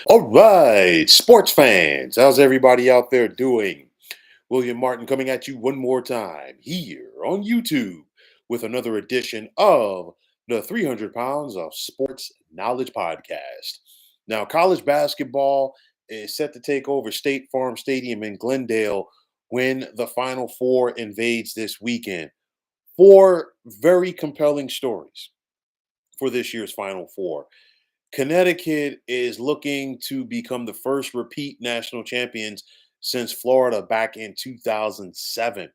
All right, sports fans, how's everybody out there doing? William Martin coming at you one more time here on YouTube with another edition of the 300 Pounds of Sports Knowledge Podcast. Now, college basketball is set to take over State Farm Stadium in Glendale when the Final Four invades this weekend. Four very compelling stories for this year's Final Four. Connecticut is looking to become the first repeat national champions since Florida back in 2007.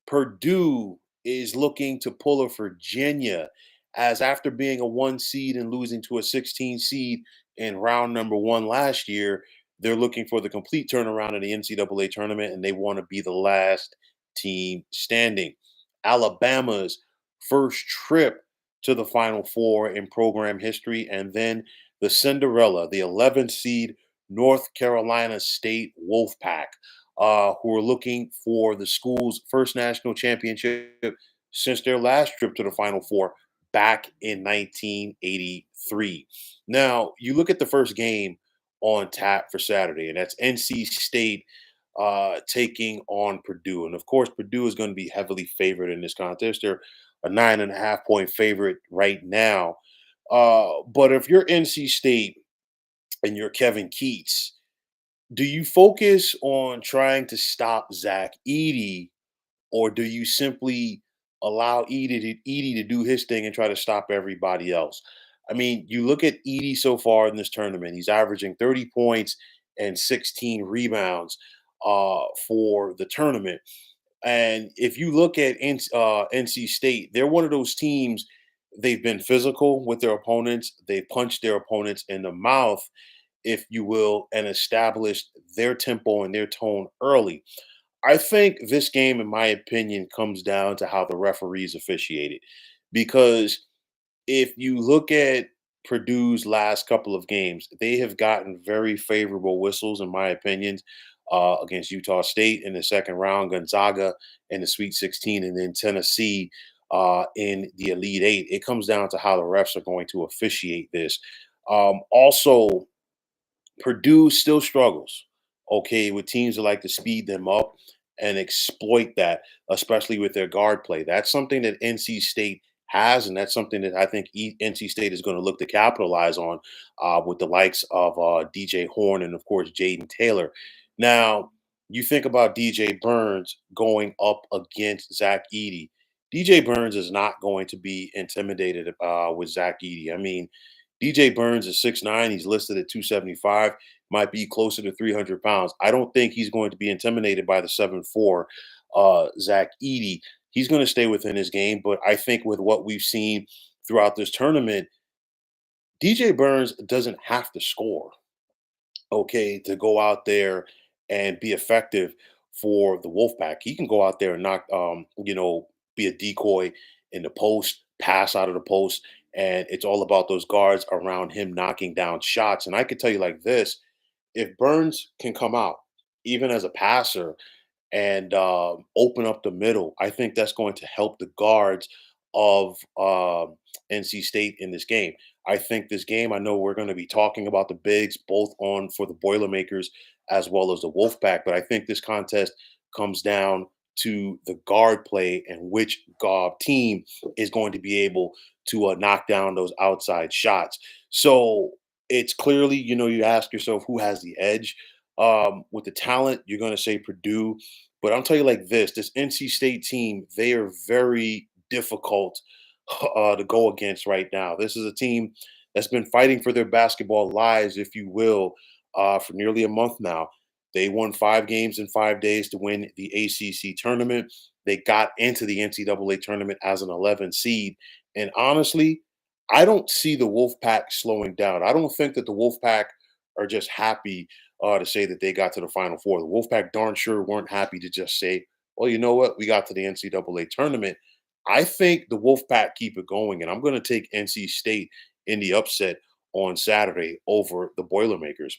Purdue is looking to pull a Virginia, as after being a 1 seed and losing to a 16 seed in round number one last year, they're looking for the complete turnaround in the NCAA tournament and they want to be the last team standing. Alabama's first trip to the Final Four in program history, and then the Cinderella, the 11th seed North Carolina State Wolfpack, who are looking for the school's first national championship since their last trip to the Final Four back in 1983. Now, you look at the first game on tap for Saturday, and that's NC State taking on Purdue. And of course, Purdue is going to be heavily favored in this contest. They're a 9.5 point favorite right now. But if you're NC State and you're Kevin Keats, do you focus on trying to stop Zach Edey, or do you simply allow Edey to do his thing and try to stop everybody else? I mean, you look at Edey so far in this tournament; he's averaging 30 points and 16 rebounds for the tournament. And if you look at NC State, they're one of those teams. They've been physical with their opponents. They punched their opponents in the mouth, if you will, and established their tempo and their tone early. I think this game, in my opinion, comes down to how the referees officiated. Because if you look at Purdue's last couple of games, they have gotten very favorable whistles, in my opinion, against Utah State in the second round, Gonzaga in the Sweet 16, and then Tennessee in the Elite Eight. It comes down to how the refs are going to officiate this. Also, Purdue still struggles, okay, with teams that like to speed them up and exploit that, especially with their guard play. That's something that NC State has, and that's something that I think NC State is going to look to capitalize on with the likes of DJ Horn and, of course, Jaden Taylor. Now, you think about DJ Burns going up against Zach Edey. DJ Burns is not going to be intimidated with Zach Edey. I mean, DJ Burns is 6'9". He's listed at 275, might be closer to 300 pounds. I don't think he's going to be intimidated by the 7'4", Zach Edey. He's going to stay within his game, but I think with what we've seen throughout this tournament, DJ Burns doesn't have to score, okay, to go out there and be effective for the Wolfpack. He can go out there and knock, be a decoy in the post, pass out of the post, and it's all about those guards around him knocking down shots. And I could tell you like this: if Burns can come out, even as a passer, and open up the middle, I think that's going to help the guards of NC State in this game. I think this game, I know we're going to be talking about the bigs both on for the Boilermakers as well as the Wolfpack, but I think this contest comes down to the guard play and which team is going to be able to knock down those outside shots. So it's clearly, you ask yourself who has the edge. With the talent, you're going to say Purdue. But I'll tell you like this NC State team, they are very difficult to go against right now. This is a team that's been fighting for their basketball lives, if you will, for nearly a month now. They won 5 games in 5 days to win the ACC tournament. They got into the NCAA tournament as an 11 seed. And honestly, I don't see the Wolfpack slowing down. I don't think that the Wolfpack are just happy to say that they got to the Final Four. The Wolfpack darn sure weren't happy to just say, well, you know what? We got to the NCAA tournament. I think the Wolfpack keep it going, and I'm going to take NC State in the upset on Saturday over the Boilermakers.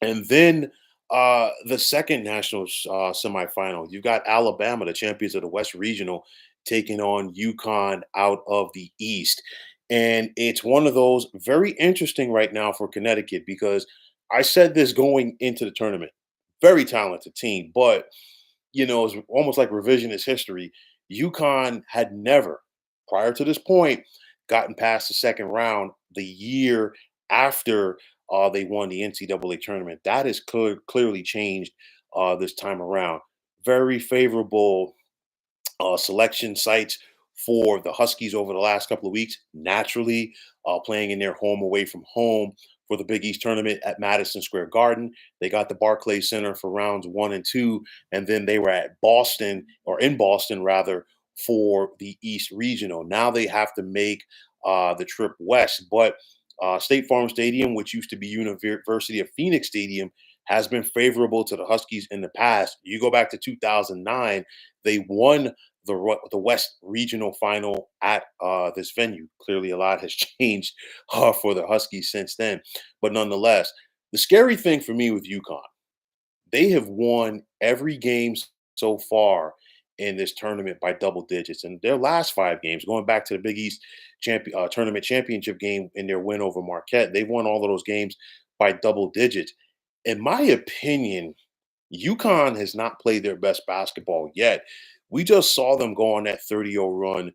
And then the second national semifinal, you've got Alabama, the champions of the West Regional, taking on UConn out of the East. And it's one of those very interesting right now for Connecticut because I said this going into the tournament. Very talented team, but it's almost like revisionist history. UConn had never, prior to this point, gotten past the second round the year after they won the NCAA tournament. That has clearly changed this time around. Very favorable selection sites for the Huskies over the last couple of weeks. Naturally, playing in their home away from home for the Big East tournament at Madison Square Garden. They got the Barclays Center for rounds 1 and 2, and then they were at Boston, or in Boston rather, for the East Regional. Now they have to make the trip west, but State Farm Stadium, which used to be University of Phoenix Stadium, has been favorable to the Huskies in the past. You go back to 2009, they won the West Regional Final at this venue. Clearly, a lot has changed for the Huskies since then, but nonetheless, the scary thing for me with UConn, they have won every game so far in this tournament by double digits. And their last 5 games, going back to the Big East tournament championship game in their win over Marquette, they've won all of those games by double digits. In my opinion, UConn has not played their best basketball yet. We just saw them go on that 30-0 run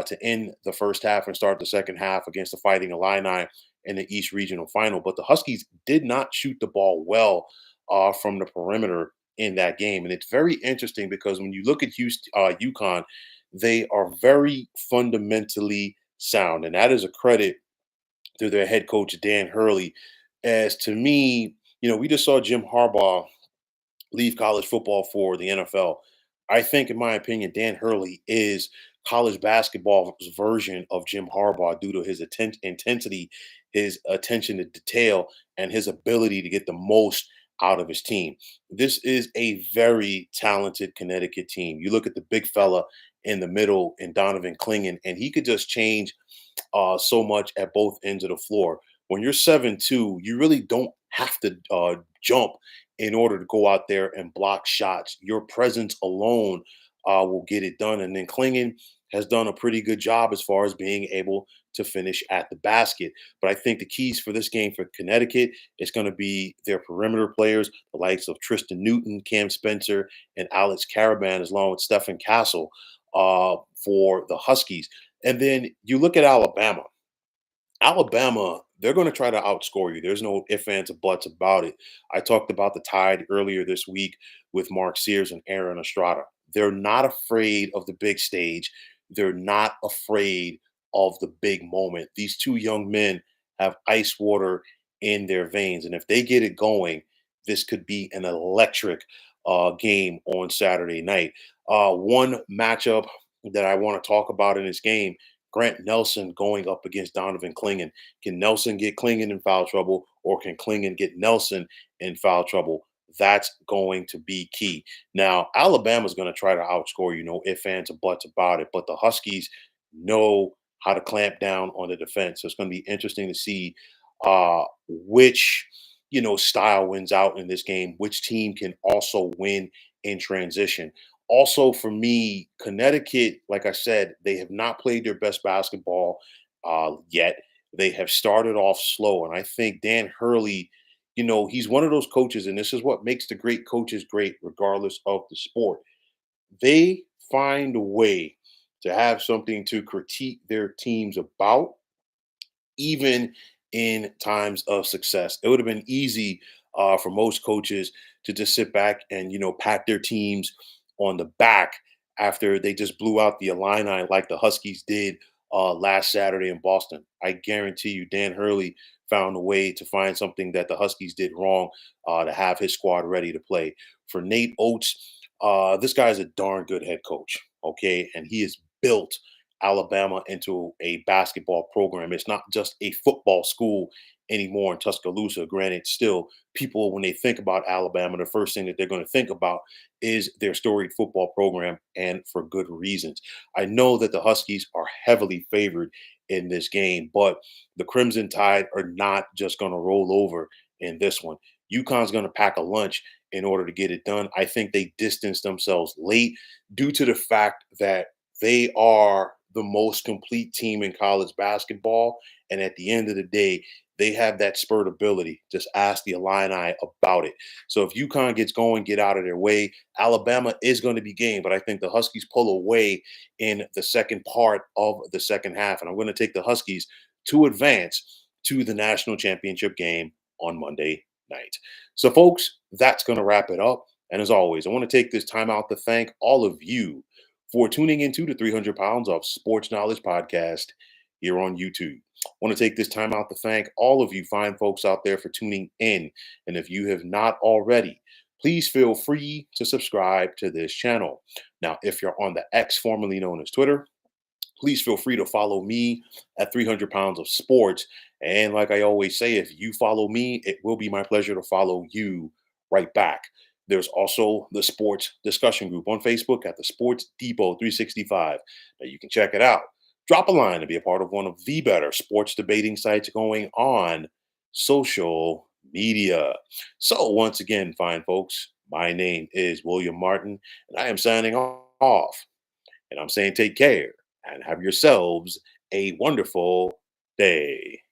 to end the first half and start the second half against the Fighting Illini in the East Regional Final. But the Huskies did not shoot the ball well from the perimeter in that game. And it's very interesting because when you look at UConn, they are very fundamentally sound. And that is a credit to their head coach, Dan Hurley. As to me, we just saw Jim Harbaugh leave college football for the NFL. I think, in my opinion, Dan Hurley is college basketball's version of Jim Harbaugh due to his intensity, his attention to detail, and his ability to get the most out of his team. This is a very talented Connecticut team. You look at the big fella in the middle in Donovan Clingan, and he could just change so much at both ends of the floor. When you're 7'2", you really don't have to jump in order to go out there and block shots. Your presence alone will get it done. And then Clingan has done a pretty good job as far as being able to finish at the basket. But I think the keys for this game for Connecticut is going to be their perimeter players, the likes of Tristan Newton, Cam Spencer, and Alex Caravan, along with Stephen Castle for the Huskies. And then you look at Alabama. Alabama, they're going to try to outscore you. There's no ifs, ands, or buts about it. I talked about the Tide earlier this week with Mark Sears and Aaron Estrada. They're not afraid of the big stage. They're not afraid of the big moment. These two young men have ice water in their veins. And if they get it going, this could be an electric game on Saturday night. One matchup that I want to talk about in this game, Grant Nelson going up against Donovan Clingan. Can Nelson get Clingan in foul trouble, or can Clingan get Nelson in foul trouble? That's going to be key. Now, Alabama's going to try to outscore you, no ifs, ands, or buts about it, but the Huskies know how to clamp down on the defense. So it's going to be interesting to see which style wins out in this game, which team can also win in transition. Also, for me, Connecticut, like I said, they have not played their best basketball yet. They have started off slow. And I think Dan Hurley, he's one of those coaches, and this is what makes the great coaches great, regardless of the sport. They find a way to have something to critique their teams about, even in times of success. It would have been easy for most coaches to just sit back and pat their teams on the back after they just blew out the Illini like the Huskies did last Saturday in Boston. I guarantee you, Dan Hurley found a way to find something that the Huskies did wrong to have his squad ready to play. For Nate Oates, this guy is a darn good head coach, okay, and he has built Alabama into a basketball program. It's not just a football school anymore in Tuscaloosa. Granted, still, people, when they think about Alabama, the first thing that they're going to think about is their storied football program, and for good reasons. I know that the Huskies are heavily favored in this game, but the Crimson Tide are not just going to roll over in this one. UConn's going to pack a lunch in order to get it done. I think they distanced themselves late due to the fact that they are the most complete team in college basketball. And at the end of the day, they have that spurt ability. Just ask the Illini about it. So if UConn gets going, get out of their way. Alabama is going to be game, but I think the Huskies pull away in the second part of the second half. And I'm going to take the Huskies to advance to the national championship game on Monday night. So, folks, that's going to wrap it up. And as always, I want to take this time out to thank all of you for tuning into the 300 Pounds of Sports Knowledge podcast here on YouTube. I want to take this time out to thank all of you fine folks out there for tuning in. And if you have not already, please feel free to subscribe to this channel. Now, if you're on the X, formerly known as Twitter, please feel free to follow me at 300 Pounds of Sports. And like I always say, if you follow me, it will be my pleasure to follow you right back. There's also the sports discussion group on Facebook at the Sports Depot 365. Now you can check it out. Drop a line to be a part of one of the better sports debating sites going on social media. So once again, fine folks, my name is William Martin, and I am signing off. And I'm saying take care and have yourselves a wonderful day.